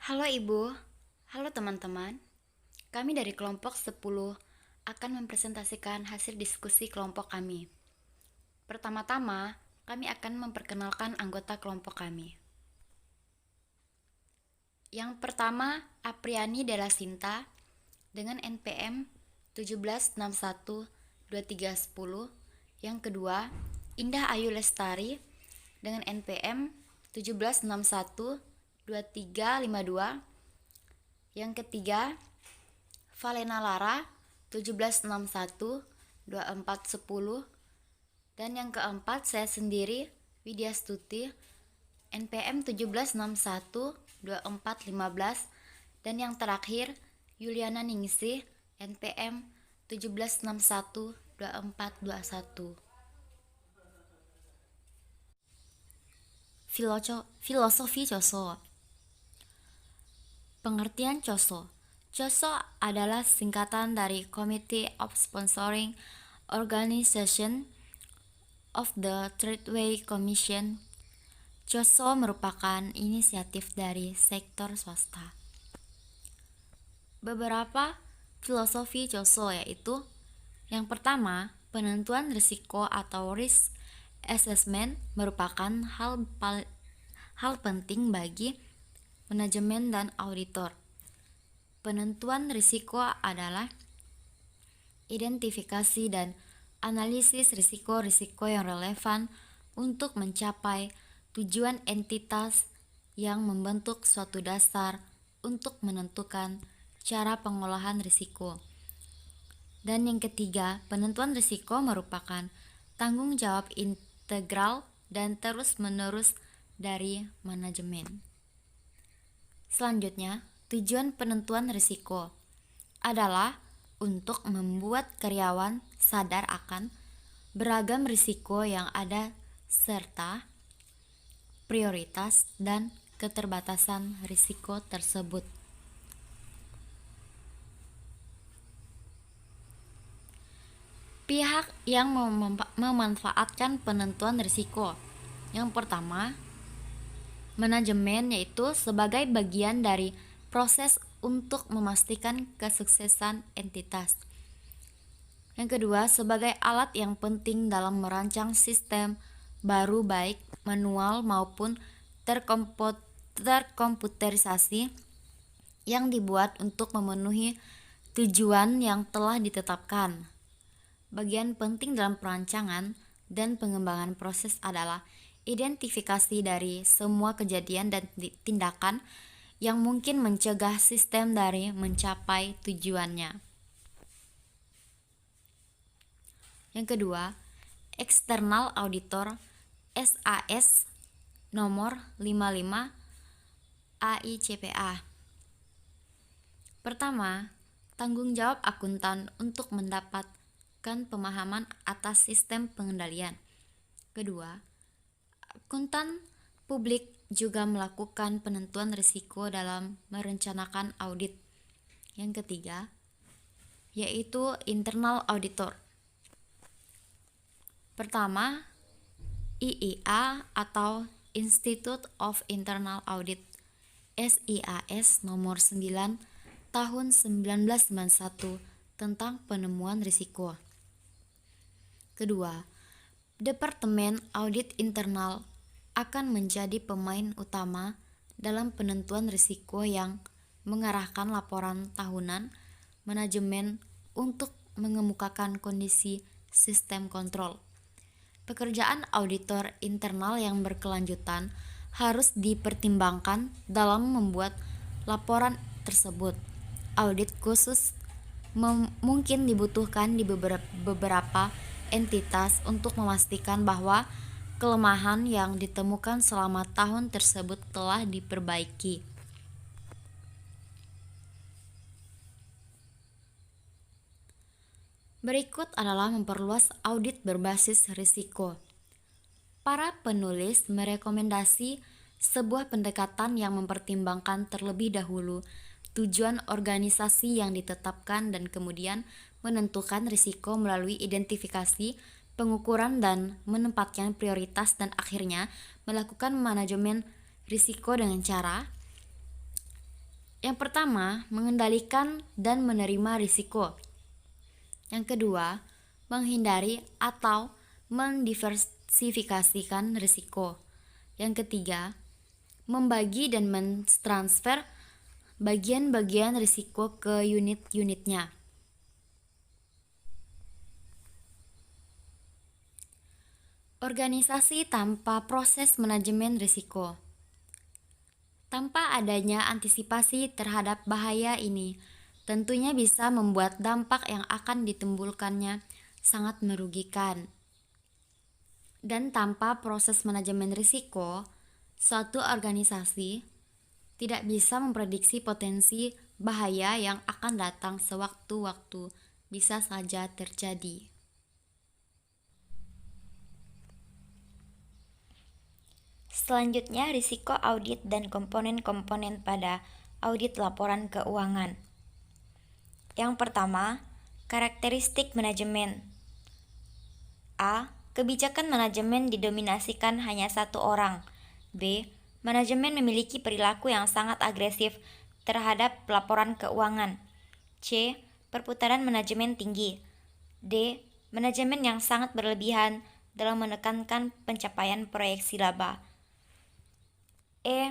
Halo Ibu, halo teman-teman. Kami dari kelompok 10 akan mempresentasikan hasil diskusi kelompok kami. Pertama-tama, kami akan memperkenalkan anggota kelompok kami. Yang pertama, Apriani Della Sinta dengan NPM 17612310. Yang kedua, Indah Ayu Lestari dengan NPM 17612352. Yang ketiga, Valena Lara 17612410. Dan yang keempat, saya sendiri Widya Stuti NPM 17612415. Dan yang terakhir, Yuliana Ningsih NPM 17612421. Filosofi Choso. Pengertian Choso. Choso adalah singkatan dari Committee of Sponsoring Organization of the Third Way Commission. Choso merupakan inisiatif dari sektor swasta. Beberapa filosofi Choso yaitu: yang pertama, penentuan risiko atau risk assessment merupakan hal penting bagi manajemen dan auditor. Penentuan risiko adalah identifikasi dan analisis risiko-risiko yang relevan untuk mencapai tujuan entitas yang membentuk suatu dasar untuk menentukan cara pengolahan risiko. Dan yang ketiga, penentuan risiko merupakan tanggung jawab integral dan terus-menerus dari manajemen. Selanjutnya, tujuan penentuan risiko adalah untuk membuat karyawan sadar akan beragam risiko yang ada serta prioritas dan keterbatasan risiko tersebut. Pihak yang memanfaatkan penentuan risiko. Yang pertama, manajemen, yaitu sebagai bagian dari proses untuk memastikan kesuksesan entitas. Yang kedua, sebagai alat yang penting dalam merancang sistem baru baik manual maupun terkomputerisasi yang dibuat untuk memenuhi tujuan yang telah ditetapkan. Bagian penting dalam perancangan dan pengembangan proses adalah identifikasi dari semua kejadian dan tindakan yang mungkin mencegah sistem dari mencapai tujuannya. Yang kedua, External Auditor SAS nomor 55 AICPA. Pertama, tanggung jawab akuntan untuk mendapatkan pemahaman atas sistem pengendalian. Kedua, akuntan publik juga melakukan penentuan risiko dalam merencanakan audit. Yang ketiga, yaitu internal auditor. Pertama, IIA atau Institute of Internal Audit SIAS nomor 9 tahun 1991 tentang penemuan risiko. Kedua, Departemen Audit Internal akan menjadi pemain utama dalam penentuan risiko yang mengarahkan laporan tahunan manajemen untuk mengemukakan kondisi sistem kontrol. Pekerjaan auditor internal yang berkelanjutan harus dipertimbangkan dalam membuat laporan tersebut. Audit khusus mungkin dibutuhkan di beberapa entitas untuk memastikan bahwa kelemahan yang ditemukan selama tahun tersebut telah diperbaiki. Berikut adalah memperluas audit berbasis risiko. Para penulis merekomendasi sebuah pendekatan yang mempertimbangkan terlebih dahulu tujuan organisasi yang ditetapkan dan kemudian menentukan risiko melalui identifikasi, pengukuran, dan menempatkan prioritas, dan akhirnya melakukan manajemen risiko dengan cara Yang pertama, mengendalikan dan menerima risiko. Yang kedua, menghindari atau mendiversifikasikan risiko. Yang ketiga, membagi dan mentransfer bagian-bagian risiko ke unit-unitnya. Organisasi tanpa proses manajemen risiko. Tanpa adanya antisipasi terhadap bahaya ini, tentunya bisa membuat dampak yang akan ditimbulkannya sangat merugikan. Dan tanpa proses manajemen risiko, suatu organisasi tidak bisa memprediksi potensi bahaya yang akan datang sewaktu-waktu, bisa saja terjadi. Selanjutnya, risiko audit dan komponen-komponen pada audit laporan keuangan. Yang pertama, karakteristik manajemen. A. Kebijakan manajemen didominasikan hanya satu orang. B. Manajemen memiliki perilaku yang sangat agresif terhadap laporan keuangan. C. Perputaran manajemen tinggi. D. Manajemen yang sangat berlebihan dalam menekankan pencapaian proyeksi laba. E.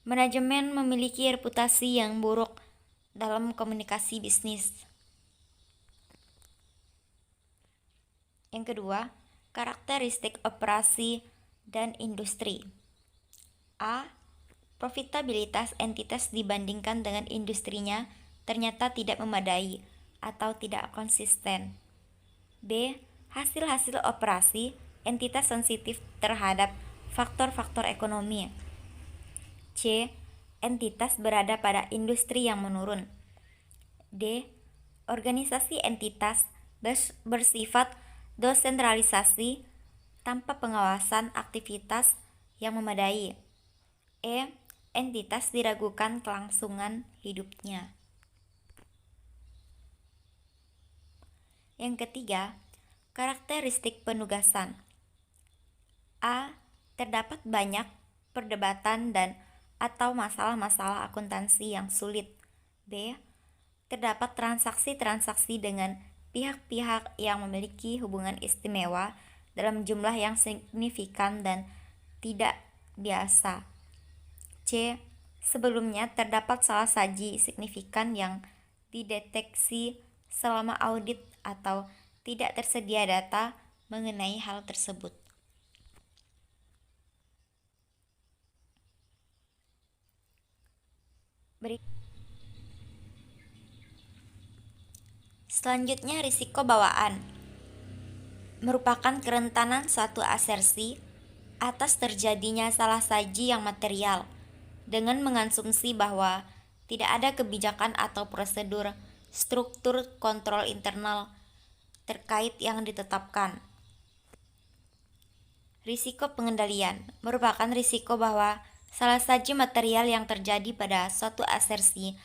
Manajemen memiliki reputasi yang buruk dalam komunikasi bisnis. Yang kedua, karakteristik operasi dan industri. A. Profitabilitas entitas dibandingkan dengan industrinya ternyata tidak memadai atau tidak konsisten. B. Hasil-hasil operasi entitas sensitif terhadap faktor-faktor ekonomi. C. Entitas berada pada industri yang menurun. D. Organisasi entitas bersifat desentralisasi tanpa pengawasan aktivitas yang memadai. E. Entitas diragukan kelangsungan hidupnya. Yang ketiga, karakteristik penugasan. A. Terdapat banyak perdebatan dan atau masalah-masalah akuntansi yang sulit. B. Terdapat transaksi-transaksi dengan pihak-pihak yang memiliki hubungan istimewa dalam jumlah yang signifikan dan tidak biasa. C. Sebelumnya terdapat salah saji signifikan yang dideteksi selama audit atau tidak tersedia data mengenai hal tersebut. Selanjutnya, risiko bawaan merupakan kerentanan suatu asersi atas terjadinya salah saji yang material dengan mengasumsi bahwa tidak ada kebijakan atau prosedur struktur kontrol internal terkait yang ditetapkan. Risiko pengendalian merupakan risiko bahwa salah saji material yang terjadi pada suatu asersi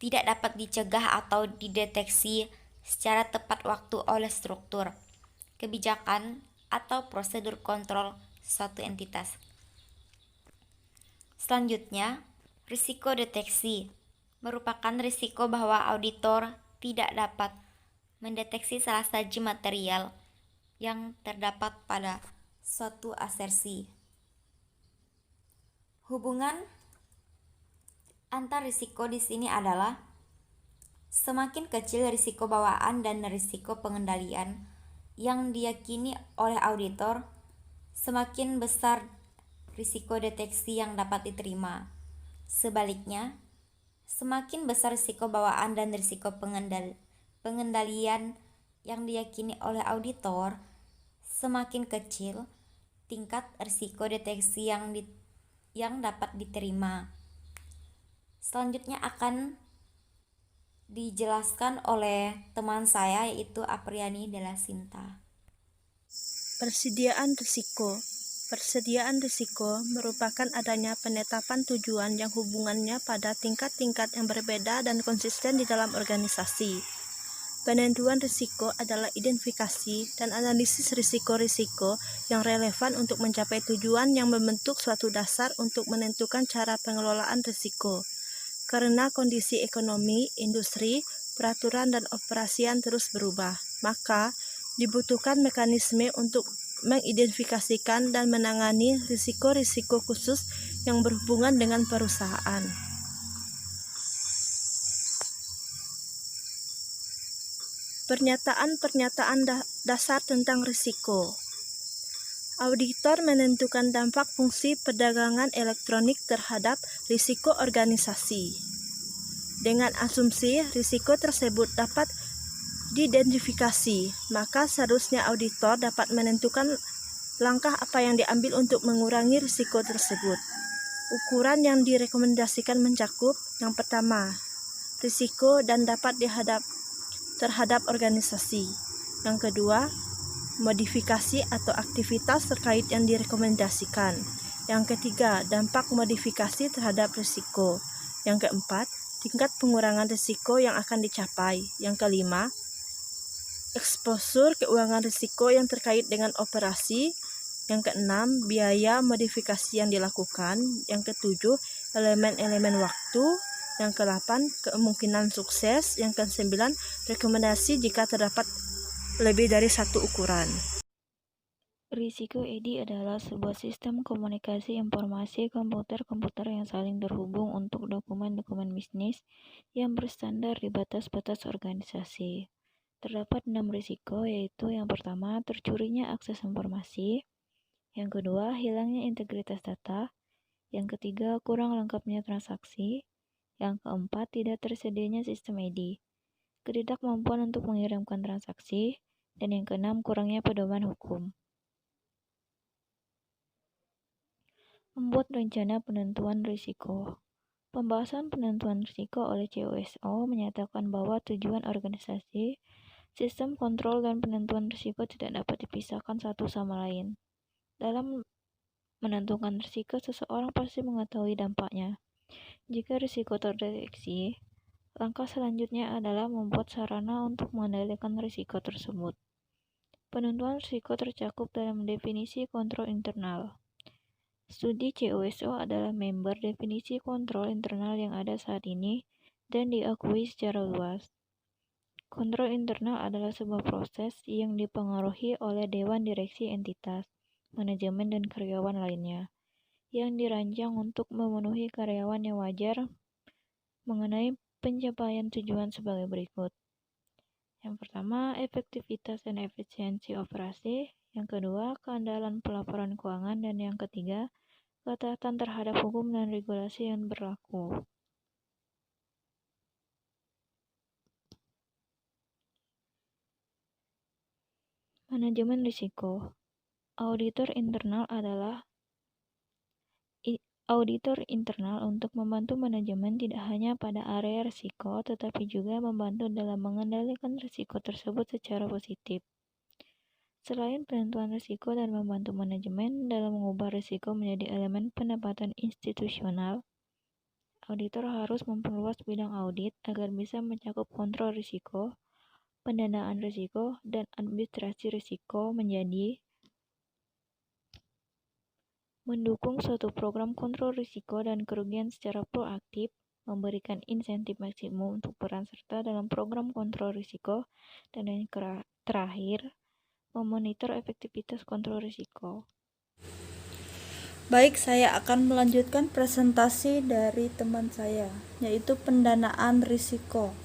tidak dapat dicegah atau dideteksi secara tepat waktu oleh struktur, kebijakan, atau prosedur kontrol suatu entitas. Selanjutnya, risiko deteksi merupakan risiko bahwa auditor tidak dapat mendeteksi salah saji material yang terdapat pada suatu asersi. Hubungan antar risiko di sini adalah semakin kecil risiko bawaan dan risiko pengendalian yang diyakini oleh auditor, semakin besar risiko deteksi yang dapat diterima. Sebaliknya, semakin besar risiko bawaan dan risiko pengendalian yang diyakini oleh auditor, semakin kecil tingkat risiko deteksi yang dapat diterima. Selanjutnya akan dijelaskan oleh teman saya, yaitu Apriani Della Sinta. Persediaan risiko. Persediaan risiko merupakan adanya penetapan tujuan yang hubungannya pada tingkat-tingkat yang berbeda dan konsisten di dalam organisasi. Penentuan risiko adalah identifikasi dan analisis risiko-risiko yang relevan untuk mencapai tujuan yang membentuk suatu dasar untuk menentukan cara pengelolaan risiko. Karena kondisi ekonomi, industri, peraturan dan operasian terus berubah, maka dibutuhkan mekanisme untuk mengidentifikasikan dan menangani risiko-risiko khusus yang berhubungan dengan perusahaan. Pernyataan-pernyataan dasar tentang risiko. Auditor menentukan dampak fungsi perdagangan elektronik terhadap risiko organisasi. Dengan asumsi risiko tersebut dapat diidentifikasi, maka seharusnya auditor dapat menentukan langkah apa yang diambil untuk mengurangi risiko tersebut. Ukuran yang direkomendasikan mencakup yang pertama, risiko dan dapat terhadap organisasi. Yang kedua, modifikasi atau aktivitas terkait yang direkomendasikan. Yang ketiga, dampak modifikasi terhadap risiko. Yang keempat, tingkat pengurangan risiko yang akan dicapai. Yang kelima, eksposur keuangan risiko yang terkait dengan operasi. Yang keenam, biaya modifikasi yang dilakukan. Yang ketujuh, elemen-elemen waktu. Yang kedelapan, kemungkinan sukses. Yang kesembilan, rekomendasi jika terdapat lebih dari satu ukuran. Risiko EDI adalah sebuah sistem komunikasi informasi komputer-komputer yang saling terhubung untuk dokumen-dokumen bisnis yang berstandar di batas-batas organisasi. Terdapat 6 risiko, yaitu yang pertama, tercurinya akses informasi. Yang kedua, hilangnya integritas data. Yang ketiga, kurang lengkapnya transaksi. Yang keempat, tidak tersedianya sistem EDI. Ketidakmampuan untuk mengirimkan transaksi. Dan yang keenam, kurangnya pedoman hukum. Membuat rencana penentuan risiko. Pembahasan penentuan risiko oleh COSO menyatakan bahwa tujuan organisasi, sistem kontrol dan penentuan risiko tidak dapat dipisahkan satu sama lain. Dalam menentukan risiko, seseorang pasti mengetahui dampaknya. Jika risiko terdeteksi, langkah selanjutnya adalah membuat sarana untuk mengendalikan risiko tersebut. Penentuan risiko tercakup dalam definisi kontrol internal. Studi COSO adalah member definisi kontrol internal yang ada saat ini dan diakui secara luas. Kontrol internal adalah sebuah proses yang dipengaruhi oleh dewan direksi entitas, manajemen dan karyawan lainnya, yang dirancang untuk memenuhi karyawan yang wajar mengenai pencapaian tujuan sebagai berikut. Yang pertama, efektivitas dan efisiensi operasi. Yang kedua, keandalan pelaporan keuangan. Dan yang ketiga, ketaatan terhadap hukum dan regulasi yang berlaku. Manajemen risiko. Auditor internal adalah auditor internal untuk membantu manajemen tidak hanya pada area risiko, tetapi juga membantu dalam mengendalikan risiko tersebut secara positif. Selain penentuan risiko dan membantu manajemen dalam mengubah risiko menjadi elemen pendapatan institusional, auditor harus memperluas bidang audit agar bisa mencakup kontrol risiko, pendanaan risiko, dan administrasi risiko menjadi mendukung suatu program kontrol risiko dan kerugian secara proaktif, memberikan insentif maksimum untuk peran serta dalam program kontrol risiko, dan yang terakhir, memonitor efektivitas kontrol risiko. Baik, saya akan melanjutkan presentasi dari teman saya, yaitu pendanaan risiko.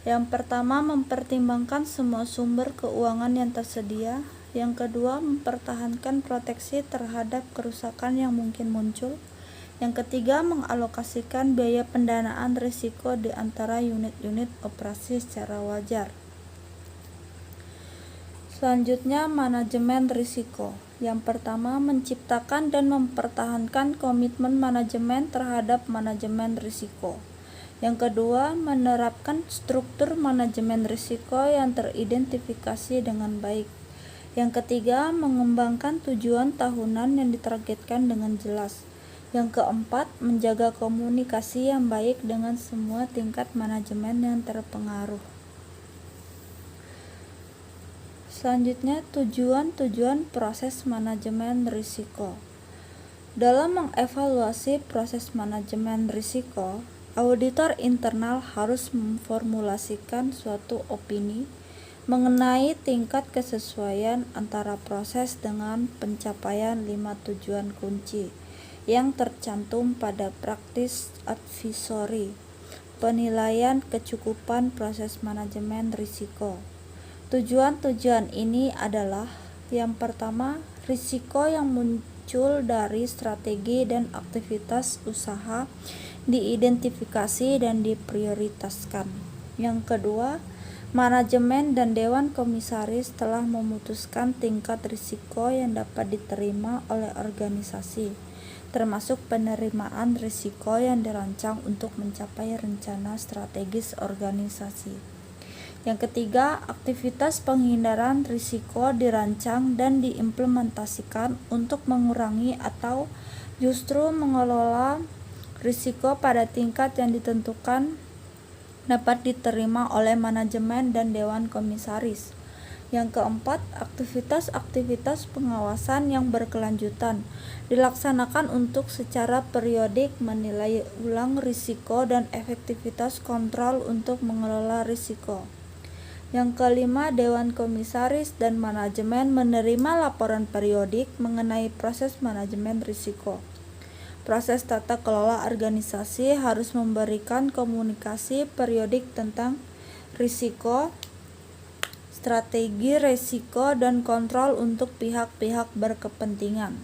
Yang pertama, mempertimbangkan semua sumber keuangan yang tersedia. Yang kedua, mempertahankan proteksi terhadap kerusakan yang mungkin muncul. Yang ketiga, mengalokasikan biaya pendanaan risiko di antara unit-unit operasi secara wajar. Selanjutnya, manajemen risiko. Yang pertama, menciptakan dan mempertahankan komitmen manajemen terhadap manajemen risiko. Yang kedua, menerapkan struktur manajemen risiko yang teridentifikasi dengan baik. Yang ketiga, mengembangkan tujuan tahunan yang ditargetkan dengan jelas. Yang keempat, menjaga komunikasi yang baik dengan semua tingkat manajemen yang terpengaruh. Selanjutnya, tujuan proses manajemen risiko. Dalam mengevaluasi proses manajemen risiko, Auditor internal harus memformulasikan suatu opini mengenai tingkat kesesuaian antara proses dengan pencapaian 5 tujuan kunci yang tercantum pada practice advisory, penilaian kecukupan proses manajemen risiko. Tujuan-tujuan ini adalah: yang pertama, risiko yang muncul dari strategi dan aktivitas usaha diidentifikasi dan diprioritaskan. Yang kedua, manajemen dan dewan komisaris telah memutuskan tingkat risiko yang dapat diterima oleh organisasi, termasuk penerimaan risiko yang dirancang untuk mencapai rencana strategis organisasi. Yang ketiga, aktivitas penghindaran risiko dirancang dan diimplementasikan untuk mengurangi atau justru mengelola risiko pada tingkat yang ditentukan dapat diterima oleh manajemen dan dewan komisaris. Yang keempat, aktivitas-aktivitas pengawasan yang berkelanjutan dilaksanakan untuk secara periodik menilai ulang risiko dan efektivitas kontrol untuk mengelola risiko. Yang kelima, dewan komisaris dan manajemen menerima laporan periodik mengenai proses manajemen risiko. Proses tata kelola organisasi harus memberikan komunikasi periodik tentang risiko, strategi risiko, dan kontrol untuk pihak-pihak berkepentingan.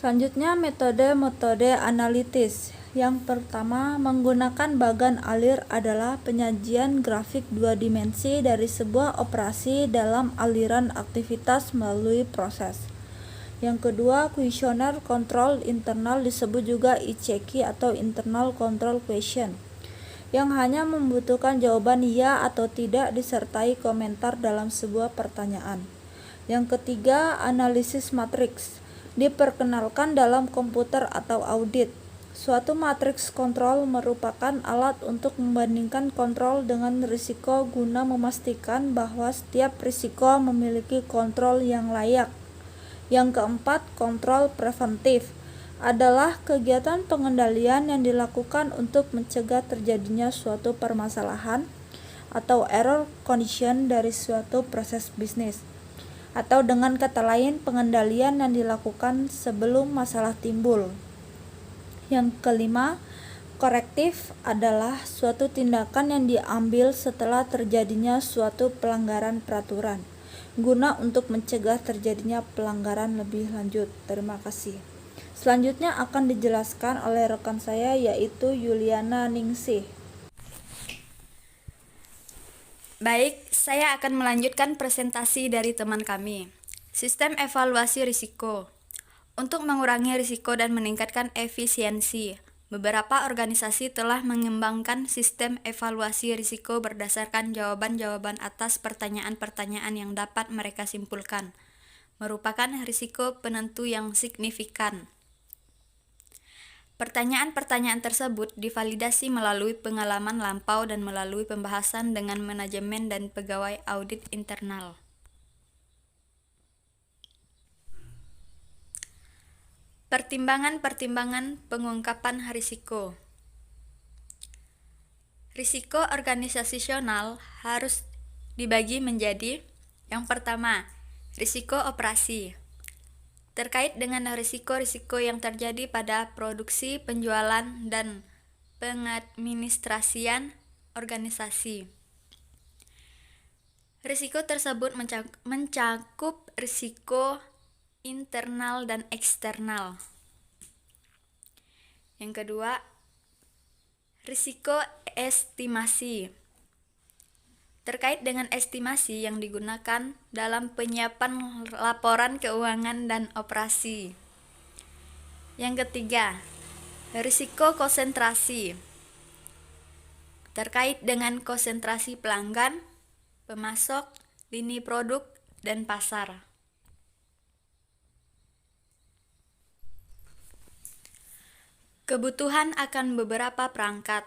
Selanjutnya, metode-metode analitis. Yang pertama, menggunakan bagan alir adalah penyajian grafik 2 dimensi dari sebuah operasi dalam aliran aktivitas melalui proses. Yang kedua, kuesioner kontrol internal disebut juga ICQ atau internal control question, yang hanya membutuhkan jawaban ya atau tidak disertai komentar dalam sebuah pertanyaan. Yang ketiga, analisis matriks diperkenalkan dalam komputer atau audit. Suatu matriks kontrol merupakan alat untuk membandingkan kontrol dengan risiko guna memastikan bahwa setiap risiko memiliki kontrol yang layak. Yang keempat, kontrol preventif adalah kegiatan pengendalian yang dilakukan untuk mencegah terjadinya suatu permasalahan atau error condition dari suatu proses bisnis, atau dengan kata lain, pengendalian yang dilakukan sebelum masalah timbul. Yang kelima, korektif adalah suatu tindakan yang diambil setelah terjadinya suatu pelanggaran peraturan guna untuk mencegah terjadinya pelanggaran lebih lanjut. Terima kasih. Selanjutnya akan dijelaskan oleh rekan saya, yaitu Yuliana Ningsih. Baik, saya akan melanjutkan presentasi dari teman kami. Sistem evaluasi risiko. Untuk mengurangi risiko dan meningkatkan efisiensi, beberapa organisasi telah mengembangkan sistem evaluasi risiko berdasarkan jawaban-jawaban atas pertanyaan-pertanyaan yang dapat mereka simpulkan, merupakan risiko penentu yang signifikan. Pertanyaan-pertanyaan tersebut divalidasi melalui pengalaman lampau dan melalui pembahasan dengan manajemen dan pegawai audit internal. Pertimbangan-pertimbangan pengungkapan risiko. Risiko organisasional harus dibagi menjadi: yang pertama, risiko operasi. Terkait dengan risiko-risiko yang terjadi pada produksi, penjualan, dan pengadministrasian organisasi. Risiko tersebut mencakup risiko internal dan eksternal. Yang kedua, risiko estimasi. Terkait dengan estimasi yang digunakan dalam penyiapan laporan keuangan dan operasi. Yang ketiga, risiko konsentrasi. Terkait dengan konsentrasi pelanggan, pemasok, lini produk, dan pasar. Kebutuhan akan beberapa perangkat.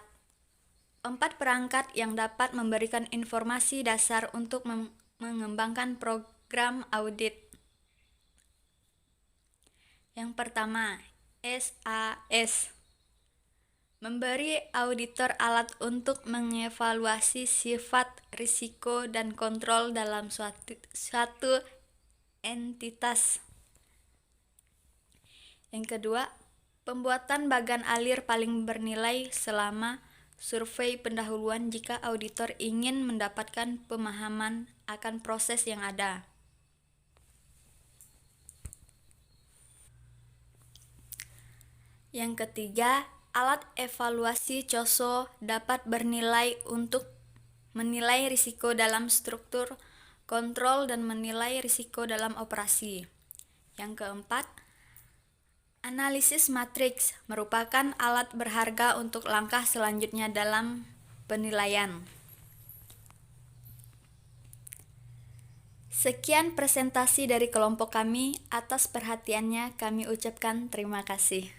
4 perangkat yang dapat memberikan informasi dasar untuk mengembangkan program audit. Yang pertama, SAS. Memberi auditor alat untuk mengevaluasi sifat risiko dan kontrol dalam suatu entitas. Yang kedua, pembuatan bagan alir paling bernilai selama survei pendahuluan jika auditor ingin mendapatkan pemahaman akan proses yang ada. Yang ketiga, alat evaluasi COSO dapat bernilai untuk menilai risiko dalam struktur kontrol dan menilai risiko dalam operasi. Yang keempat, analisis matriks merupakan alat berharga untuk langkah selanjutnya dalam penilaian. Sekian presentasi dari kelompok kami. Atas perhatiannya kami ucapkan terima kasih.